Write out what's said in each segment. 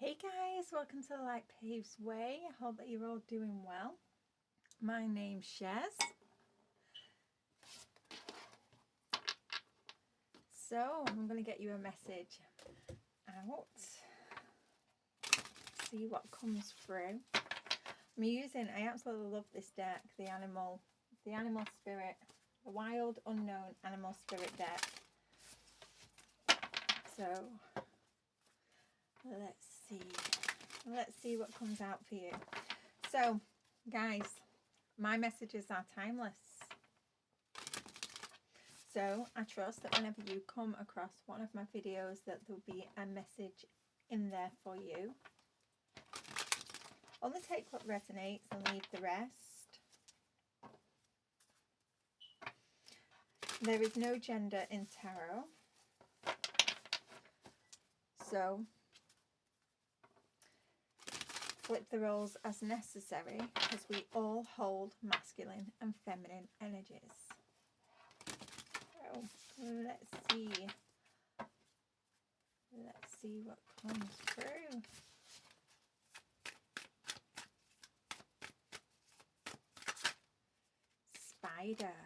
Hey guys, welcome to the Light Paves Way. I hope that you're all doing well. My name's Shez. So I'm going to get you a message out. See what comes through. I absolutely love this deck, the animal spirit, the wild unknown animal spirit deck. So let's see what comes out for you. So guys, my messages are timeless. So I trust that whenever you come across one of my videos that there'll be a message in there for you. Only take what resonates and leave the rest. There is no gender in tarot. So flip the roles as necessary because we all hold masculine and feminine energies. So let's see what comes through. Spider.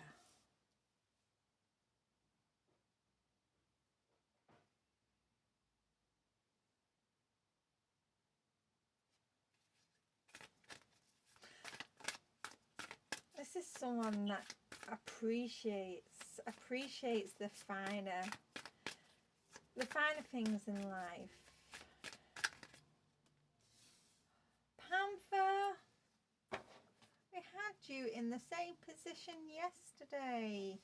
This is someone that appreciates the finer things in life. Panther, we had you in the same position yesterday.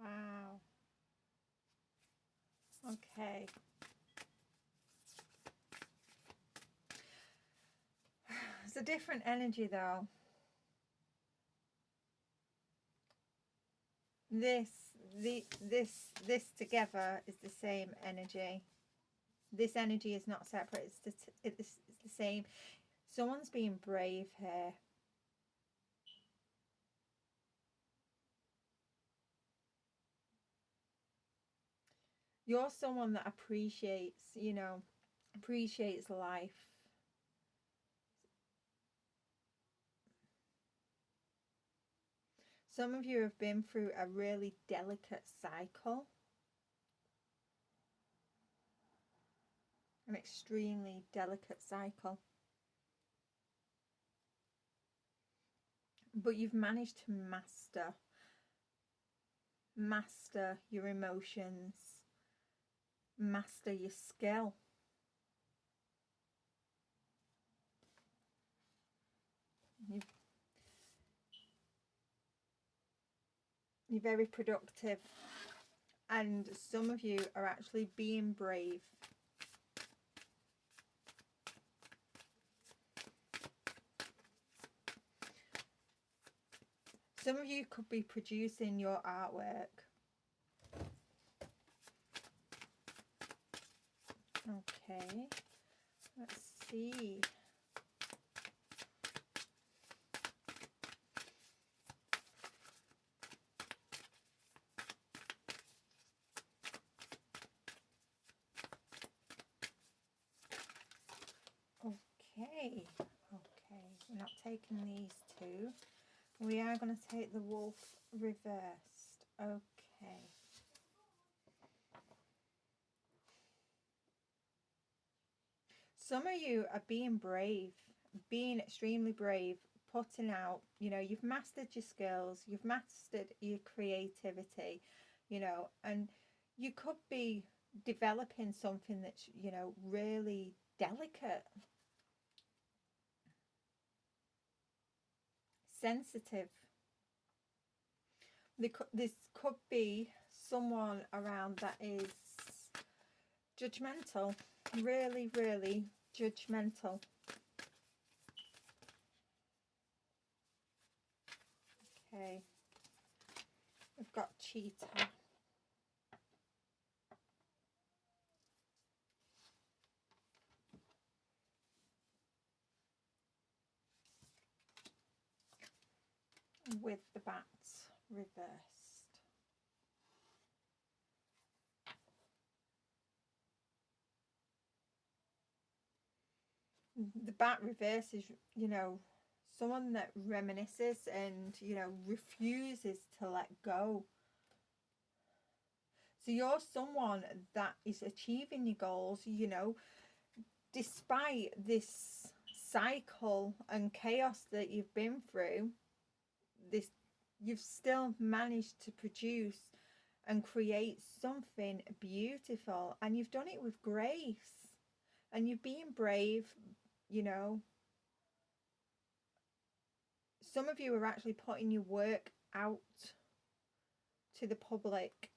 Wow. Okay. It's a different energy though. This together is the same energy. This energy is not separate. It's the same. Someone's being brave here. You're someone that appreciates life. Some of you have been through a really delicate cycle. An extremely delicate cycle. But you've managed to master your emotions, master your skill. You're very productive, and some of you are actually being brave. Some of you could be producing your artwork. Okay, let's see. Okay, we're not taking these two. We are going to take the wolf reversed. Okay. Some of you are being brave, being extremely brave, putting out, you've mastered your skills, you've mastered your creativity, and you could be developing something that's, really delicate, sensitive. This could be someone around that is judgmental, really, really judgmental. Okay, we've got cheetah. With the bats reversed. The bat reverse is, you know, someone that reminisces and, you know, refuses to let go. So you're someone that is achieving your goals, you know, despite this cycle and chaos that you've been through. This, you've still managed to produce and create something beautiful, and you've done it with grace, and you've been brave, you know. Some of you are actually putting your work out to the public,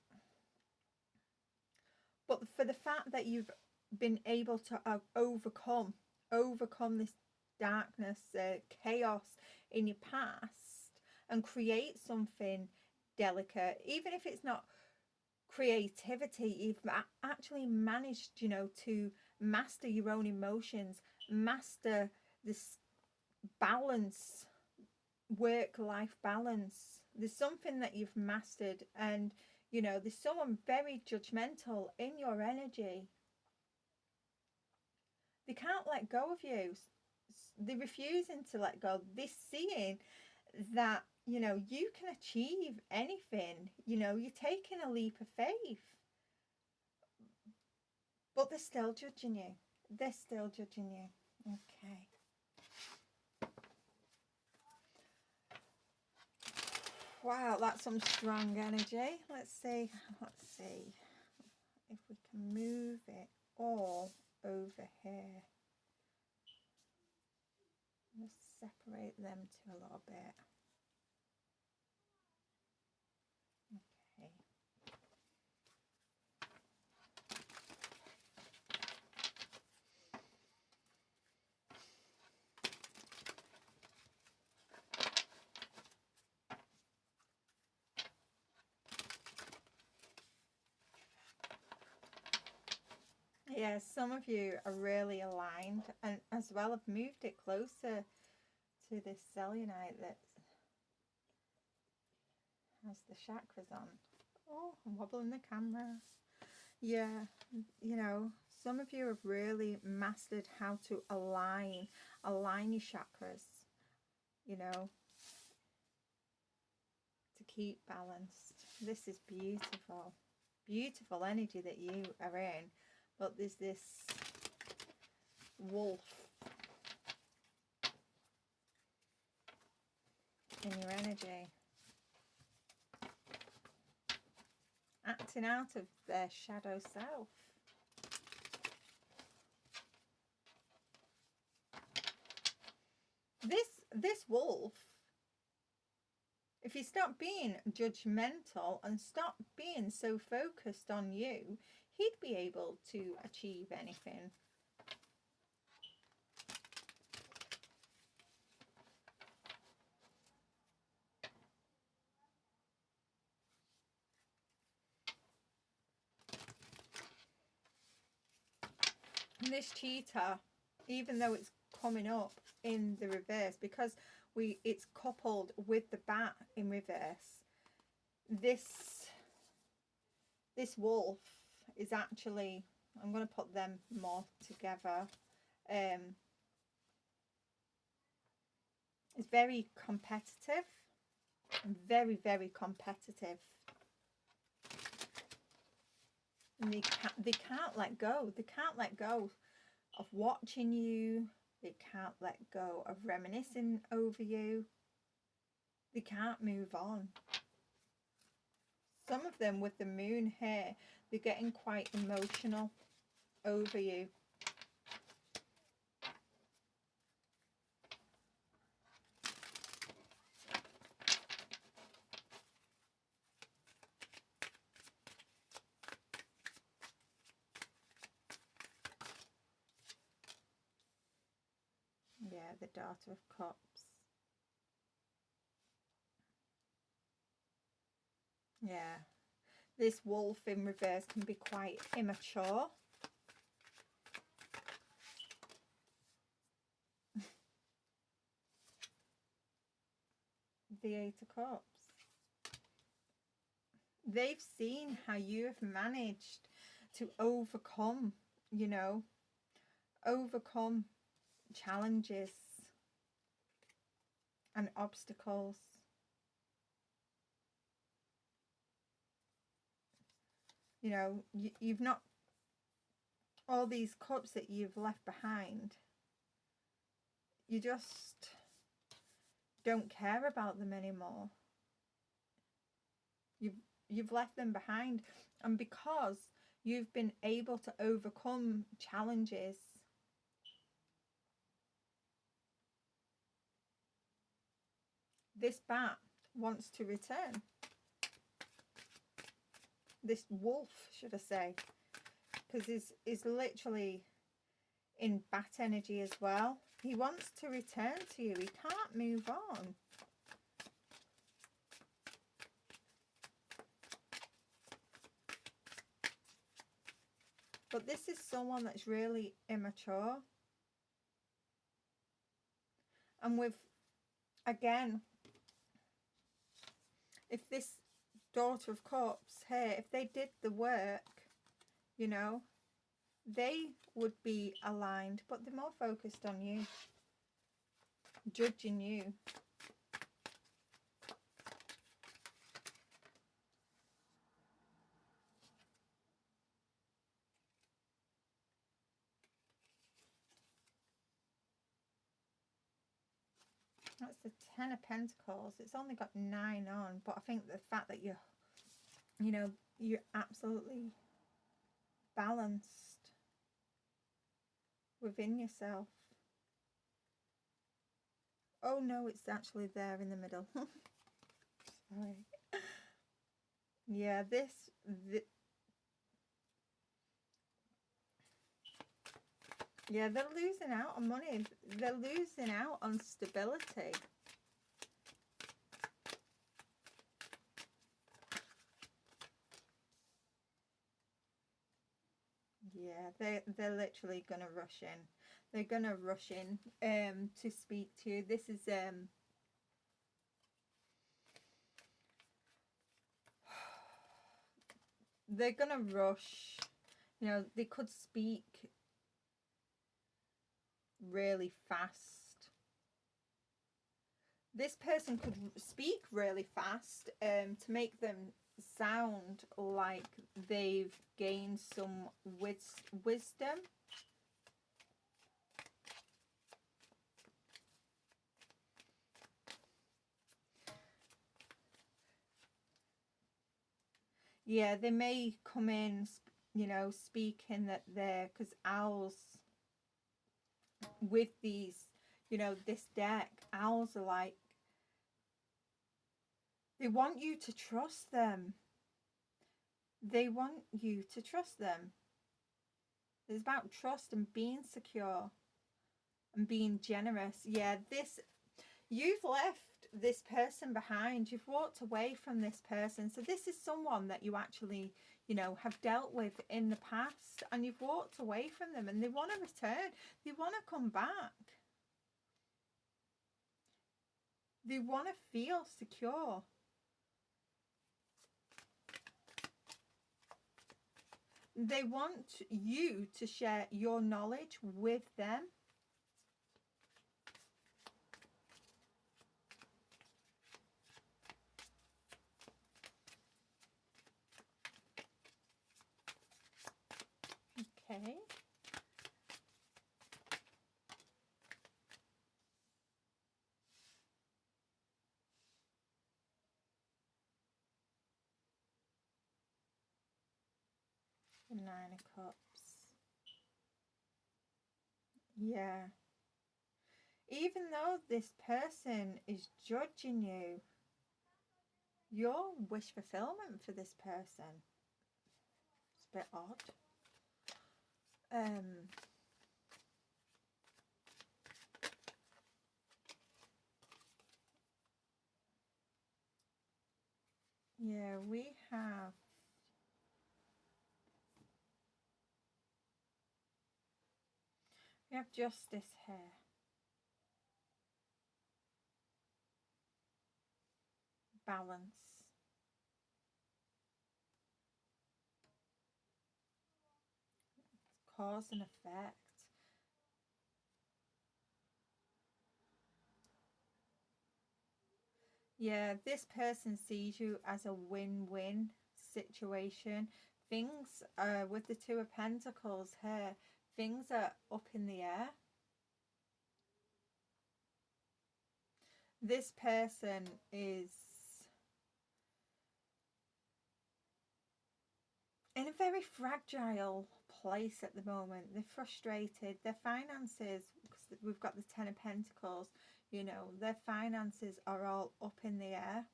but for the fact that you've been able to overcome this darkness, chaos in your past, and create something delicate, even if it's not creativity, you've actually managed, you know, to master your own emotions, master this balance, work-life balance. There's something that you've mastered, and you know, there's someone very judgmental in your energy. They can't let go of you. They're refusing to let go. They're seeing that, you know, you can achieve anything. You know, you're taking a leap of faith, but they're still judging you. They're still judging you. Okay. Wow, that's some strong energy. Let's see if we can move it all over here. Let's separate them two a little bit. Okay. Yeah, some of you are really aligned, and as well have moved it closer to this selenite that has the chakras on. Oh, I'm wobbling the camera. Yeah, you know, some of you have really mastered how to align your chakras, you know, to keep balanced. This is beautiful. Beautiful energy that you are in, but there's this wolf in your energy, acting out of their shadow self. This wolf, if you stop being judgmental and stop being so focused on you, he'd be able to achieve anything. And this cheetah, even though it's coming up in the reverse, because it's coupled with the bat in reverse, this wolf is actually, I'm going to put them more together, it's very competitive, very, very competitive. And they can't let go. They can't let go of watching you. They can't let go of reminiscing over you. They can't move on. Some of them with the moon here, they're getting quite emotional over you. Yeah, the Daughter of Cups. Yeah, this wolf in reverse can be quite immature. The Eight of Cups. They've seen how you have managed to overcome, you know, overcome challenges and obstacles. You know, you've not, all these cups that you've left behind, you just don't care about them anymore. You've left them behind, and because you've been able to overcome challenges, this bat wants to return. This wolf, should I say, because he's literally in bat energy as well. He wants to return to you. He can't move on. But this is someone that's really immature. And with, again, if this Daughter of Cups here, if they did the work, you know, they would be aligned, but they're more focused on you, judging you. That's the Ten of Pentacles. It's only got 9 on, but I think the fact that you're absolutely balanced within yourself. Oh no, it's actually there in the middle. Sorry. Yeah, yeah, they're losing out on money. They're losing out on stability. Yeah, they're literally gonna rush in. They're gonna rush in to speak to you. This is they're gonna rush. You know, they could speak really fast. This person could speak really fast to make them sound like they've gained some wisdom. Yeah, they may come in, you know, speaking that they're, because owls, with these, you know, this deck, owls are like, they want you to trust them. They want you to trust them. It's about trust and being secure and being generous. Yeah, you've left this person behind. You've walked away from this person. So this is someone that you actually, you know, have dealt with in the past, and you've walked away from them, and they want to return. They want to come back. They want to feel secure. They want you to share your knowledge with them. Okay. The 9 of Cups. Yeah. Even though this person is judging you, your wish fulfillment for this person, it's a bit odd. Yeah, we have justice here. Balance. Cause and effect. Yeah, this person sees you as a win-win situation. Things, with the Two of Pentacles here, things are up in the air. This person is in a very fragile place at the moment. They're frustrated. Their finances, because we've got the Ten of Pentacles, you know, their finances are all up in the air.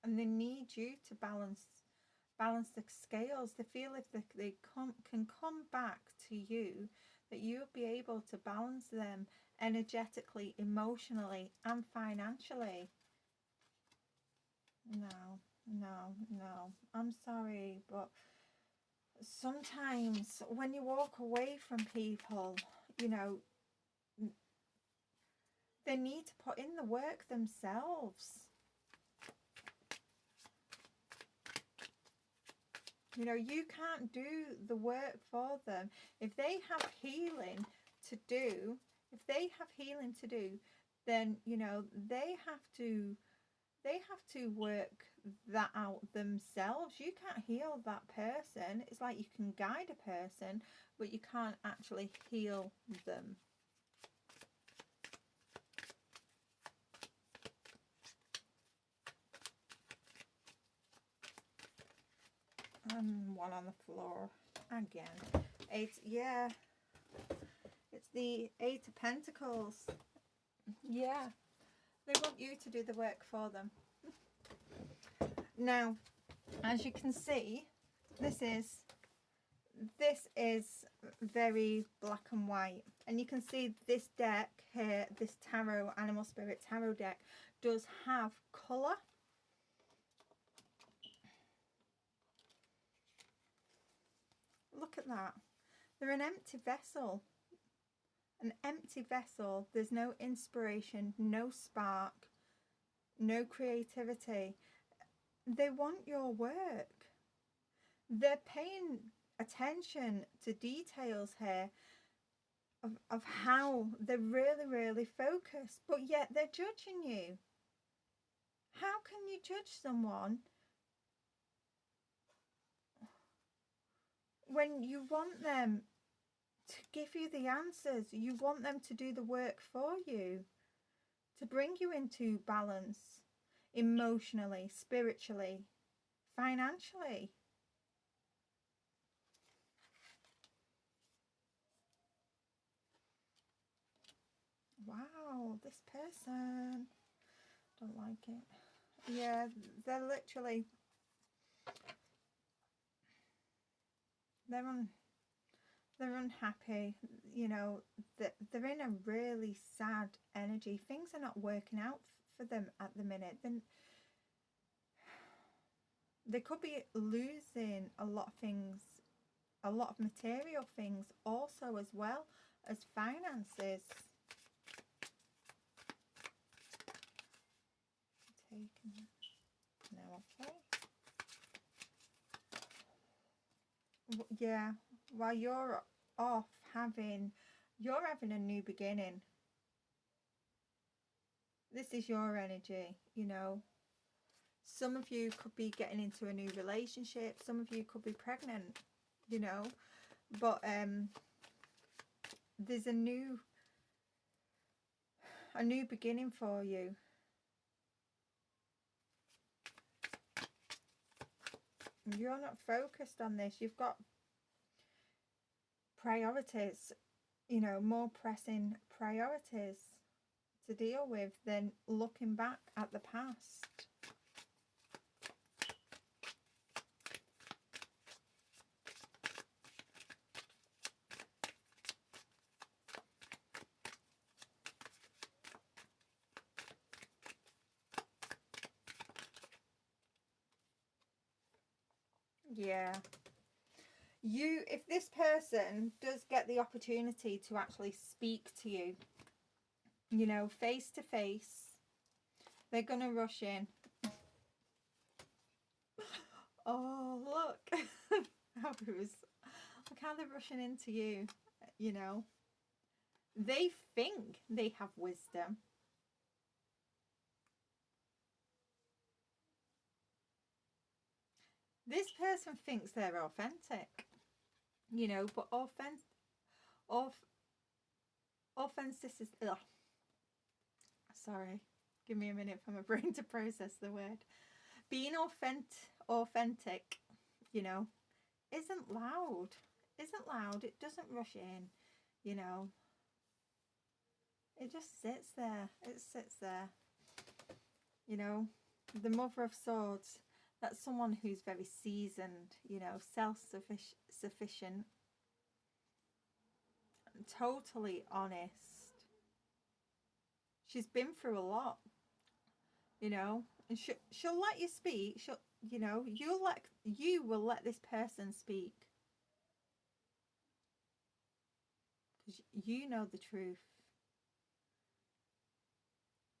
And they need you to balance the scales. They feel if they can come back to you, that you'll be able to balance them energetically, emotionally, and financially. No, I'm sorry, but sometimes when you walk away from people, you know, they need to put in the work themselves. You know, you can't do the work for them. If they have healing to do, then, you know, they have to work that out themselves. You can't heal that person. It's like you can guide a person, but you can't actually heal them. And one on the floor again. Eight, yeah. It's the Eight of Pentacles. Yeah. They want you to do the work for them. Now, as you can see, this is very black and white. And you can see this deck here, this tarot, Animal Spirit Tarot deck, does have colour. Look at that. They're an empty vessel. An empty vessel. There's no inspiration, no spark, no creativity. They want your work. They're paying attention to details here of how they're really, really focused, but yet they're judging you. How can you judge someone when you want them to give you the answers? You want them to do the work for you, to bring you into balance emotionally, spiritually, financially. Wow, this person, don't like it. Yeah, they're literally, they're unhappy. You know, they're in a really sad energy. Things are not working out for them at the minute. Then they could be losing a lot of things, a lot of material things also, as well as finances. Taken. No, okay. Yeah, while you're off you're having a new beginning. This is your energy, you know. Some of you could be getting into a new relationship. Some of you could be pregnant, you know. But there's a new beginning for you. You're not focused on this. You've got priorities, you know, more pressing priorities to deal with than looking back at the past. Yeah. If this person does get the opportunity to actually speak to you, you know, face to face, they're going to rush in. Oh, look. Look how they're rushing into you. you know. They think they have wisdom. This person thinks they're authentic, you know, but authenticity. Ugh. Sorry, give me a minute for my brain to process the word. Being authentic, you know, isn't loud. Isn't loud. It doesn't rush in, you know. It just sits there. It sits there. You know, the Mother of Swords, that's someone who's very seasoned, you know, self-sufficient, totally honest. She's been through a lot, you know, and she'll let you speak. She'll, you know, you will let this person speak because you know the truth.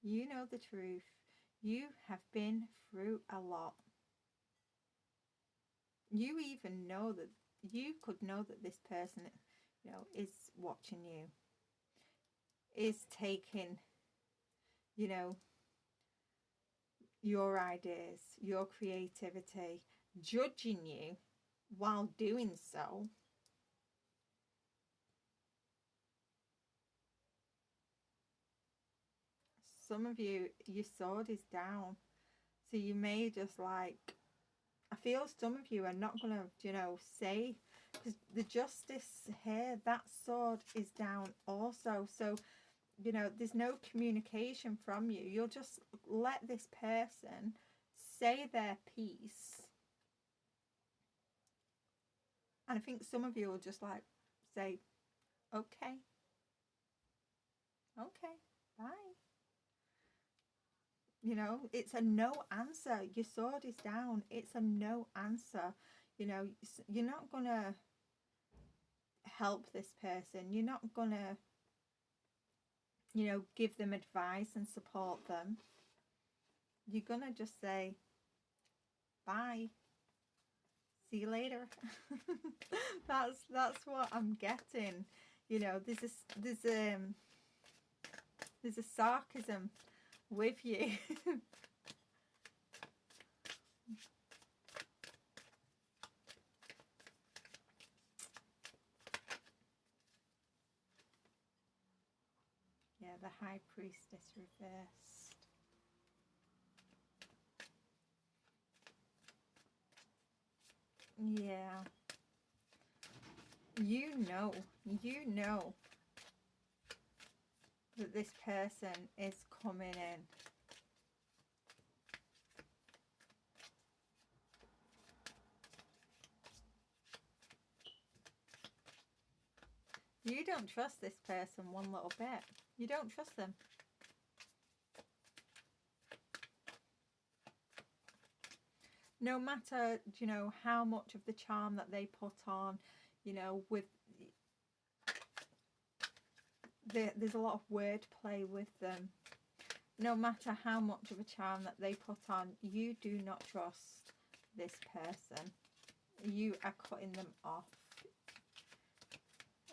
You know the truth. You have been through a lot. You even know that you could know that this person, you know, is watching you, is taking, you know, your ideas, your creativity, judging you while doing so. Some of you, your sword is down. So you may just like, I feel some of you are not going to, you know, say, because the justice here, that sword is down also. So, you know, there's no communication from you. You'll just let this person say their piece. And I think some of you will just like say, okay, bye. You know, it's a no answer. Your sword is down. It's a no answer. You know, you're not going to help this person. You're not going to, you know, give them advice and support them. You're going to just say, bye. See you later. That's what I'm getting. You know, there's a sarcasm with you. Yeah, the High Priestess reversed. Yeah. You know that this person is coming in. You don't trust this person one little bit. You don't trust them. No matter, you know, how much of the charm that they put on, you know, with there's a lot of wordplay with them. No matter how much of a charm that they put on, you do not trust this person. You are cutting them off.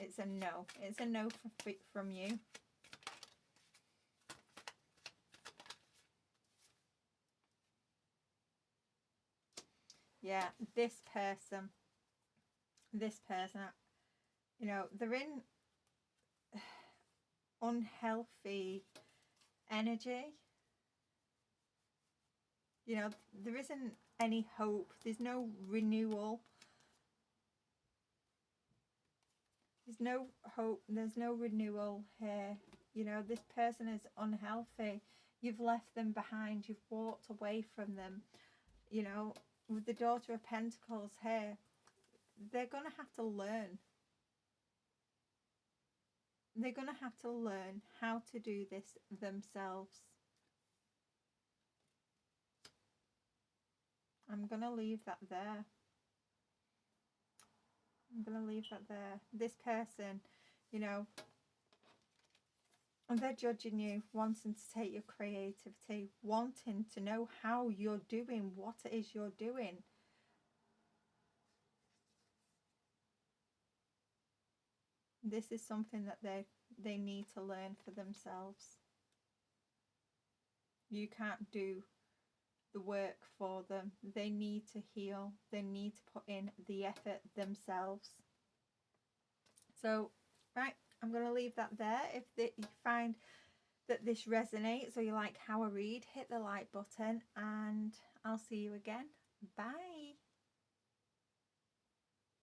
It's a no. It's a no from you. Yeah, this person, you know, they're in unhealthy energy. You know, there isn't any hope. There's no renewal. There's no hope. There's no renewal here. You know, this person is unhealthy. You've left them behind. You've walked away from them. You know, with the Daughter of Pentacles here, they're going to have to learn. They're going to have to learn how to do this themselves. I'm going to leave that there. I'm going to leave that there. This person, you know, and they're judging you, wanting to take your creativity, wanting to know how you're doing, what it is you're doing. This is something that they need to learn for themselves. You can't do the work for them. They need to heal. They need to put in the effort themselves. So, right, I'm going to leave that there. If you find that this resonates or you like how I read, hit the like button, and I'll see you again. Bye.